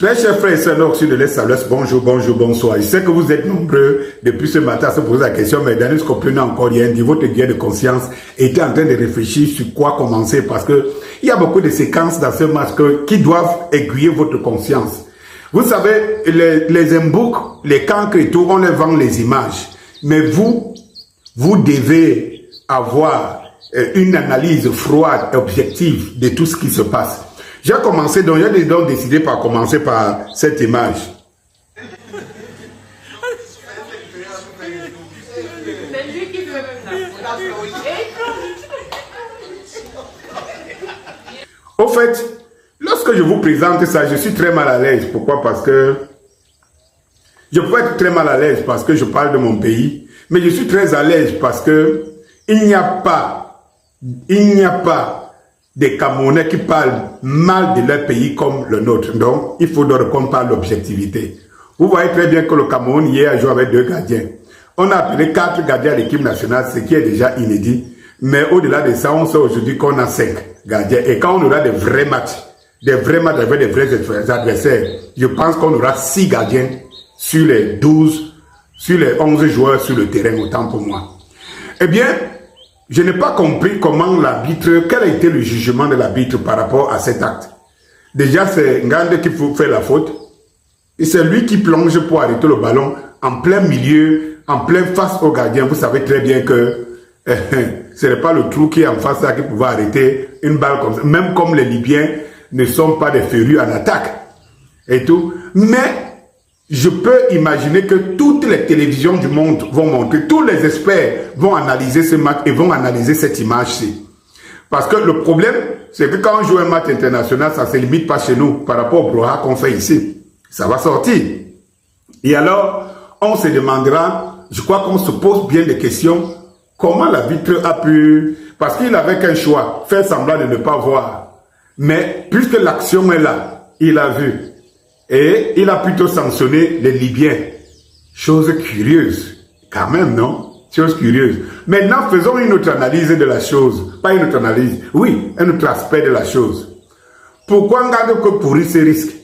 Très chers frères et sœurs de l'Est Salus, bonjour, bonjour, bonsoir. Je sais que vous êtes nombreux depuis ce matin à se poser la question, mais Daniel comprenez encore rien, dit votre guerre de conscience était en train de réfléchir sur quoi commencer parce que il y a beaucoup de séquences dans ce match qui doivent aiguiller votre conscience. Vous savez, les emboucs, les cancres et tout, on les vend les images. Mais vous devez avoir une analyse froide et objective de tout ce qui se passe. J'ai commencé, donc j'ai donc décidé par commencer par cette image. Au fait, lorsque je vous présente ça, je suis très mal à l'aise. Pourquoi? Parce que je peux être très mal à l'aise parce que je parle de mon pays, mais je suis très à l'aise parce que il n'y a pas des Camerounais qui parlent mal de leur pays comme le nôtre. Donc, il faut donc qu'on parle d'objectivité. Vous voyez très bien que le Cameroun hier a joué avec 2 gardiens. On a appelé 4 gardiens à l'équipe nationale, ce qui est déjà inédit. Mais au-delà de ça, on sait aujourd'hui qu'on a 5 gardiens. Et quand on aura des vrais matchs avec des vrais adversaires, je pense qu'on aura 6 gardiens sur les 11 joueurs sur le terrain, autant pour moi. Eh bien, je n'ai pas compris comment l'arbitre, quel a été le jugement de l'arbitre par rapport à cet acte. Déjà, c'est Ngande qui fait la faute. Et c'est lui qui plonge pour arrêter le ballon en plein milieu, en plein face au gardien. Vous savez très bien que ce n'est pas le trou qui est en face là qui pouvait arrêter une balle comme ça. Même comme les Libyens ne sont pas des férus en attaque et tout. Mais je peux imaginer que toutes les télévisions du monde vont montrer, tous les experts vont analyser ce match et vont analyser cette image-ci. Parce que le problème, c'est que quand on joue un match international, ça ne se limite pas chez nous par rapport au brouhaha qu'on fait ici. Ça va sortir. Et alors, on se demandera, je crois qu'on se pose bien des questions, comment l'arbitre a pu, parce qu'il avait qu'un choix, faire semblant de ne pas voir. Mais puisque l'action est là, il a vu. Et il a plutôt sanctionné les Libyens. Chose curieuse. Quand même, non? Chose curieuse. Maintenant, faisons une autre analyse de la chose. Pas une autre analyse. Oui, un autre aspect de la chose. Pourquoi on garde que pourrir ces risques?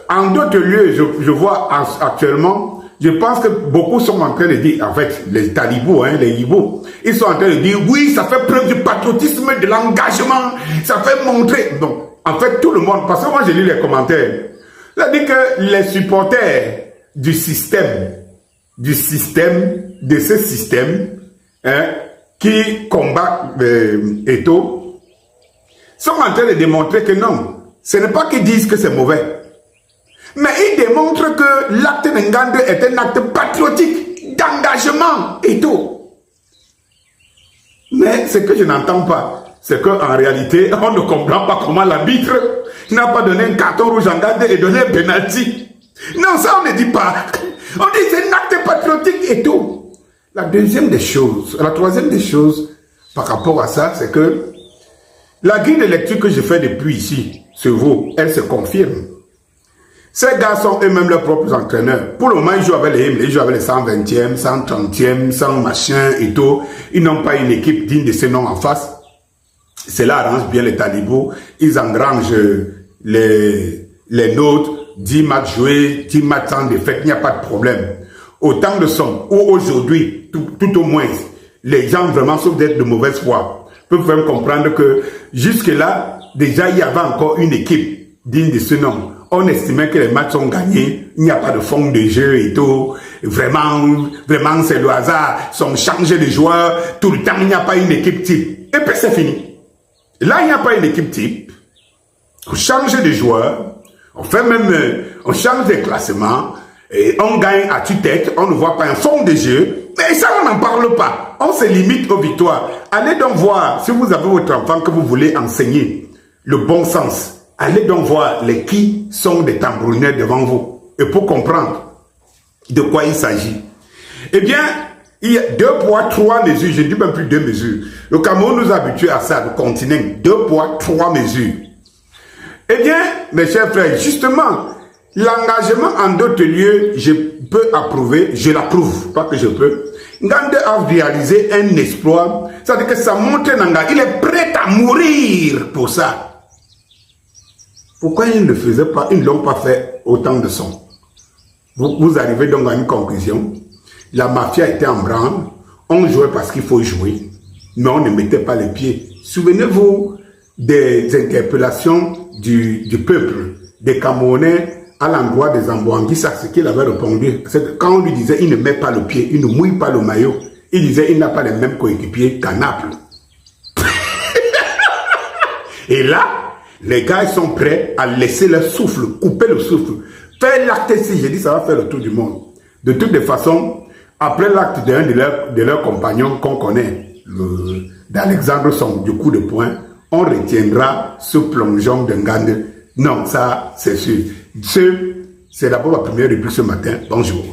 En d'autres lieux, je vois actuellement, je pense que beaucoup sont en train de dire, en fait, les talibous, les hiboux, ils sont en train de dire, oui, ça fait preuve du patriotisme, de l'engagement, ça fait montrer. Donc, en fait, tout le monde, parce que moi j'ai lu les commentaires, ça dit que les supporters de ce système qui combat Eto'o sont en train de démontrer que non, ce n'est pas qu'ils disent que c'est mauvais, mais ils démontrent que l'acte de Ngande est un acte patriotique, d'engagement Eto'o. Mais ce que je n'entends pas, c'est qu'en réalité, on ne comprend pas comment l'arbitre n'a pas donné un carton rouge à Ngande et donné un penalty. Non, ça on ne dit pas. On dit c'est un acte patriotique et tout. La troisième des choses par rapport à ça, c'est que la grille de lecture que je fais depuis ici, sur vous, elle se confirme. Ces gars sont eux-mêmes leurs propres entraîneurs. Pour le moment, ils jouent avec les hymnes, ils jouent avec les 120e, 130e, 100 machin et tout. Ils n'ont pas une équipe digne de ce nom en face. Cela arrange bien les talibous. Ils engrangent les nôtres, 10 matchs joués, 10 matchs sans défaite, il n'y a pas de problème. Autant de sommes où aujourd'hui, tout au moins, les gens vraiment, sauf d'être de mauvaise foi, peuvent même comprendre que jusque-là, déjà, il y avait encore une équipe digne de ce nom. On estimait que les matchs sont gagnés, il n'y a pas de fond de jeu et tout. Vraiment, c'est le hasard. Ils sont changés de joueurs. Tout le temps, il n'y a pas une équipe type. Et puis, c'est fini. Là, il n'y a pas une équipe type. On change de joueurs. On change de classement. Et on gagne à tue-tête. On ne voit pas un fond de jeu. Mais ça, on n'en parle pas. On se limite aux victoires. Allez donc voir, si vous avez votre enfant que vous voulez enseigner le bon sens, allez donc voir les qui sont des tambourinaires devant vous. Et pour comprendre de quoi il s'agit. Eh bien, il y a 2 poids, 3 mesures. Je ne dis même plus 2 mesures. Le Cameroun nous habitue à ça, le continent. 2 poids, 3 mesures. Eh bien, mes chers frères, justement, l'engagement en d'autres lieux, je peux approuver, je l'approuve, pas que je peux. Ngande a réalisé un exploit, c'est-à-dire que ça montre Nanga, il est prêt à mourir pour ça. Pourquoi ils ne le faisaient pas, ils ne l'ont pas fait autant de son? Vous arrivez donc à une conclusion. La mafia était en branle. On jouait parce qu'il faut jouer. Mais on ne mettait pas les pieds. Souvenez-vous des interpellations du peuple, des Camerounais à l'endroit des Ambouanguissa, ce qu'il avait répondu. Quand on lui disait il ne met pas le pied, il ne mouille pas le maillot, il disait il n'a pas les mêmes coéquipiers qu'à Naples. Et là, les gars ils sont prêts à laisser leur souffle, couper le souffle, faire l'acte ici. J'ai dit ça va faire le tour du monde. De toutes les façons, après l'acte d'un de leurs compagnons qu'on connaît, d'Alexandre Song, du coup de poing, on retiendra ce plongeon de Ngande. Non, ça c'est sûr. C'est d'abord la première rubrique ce matin. Bonjour.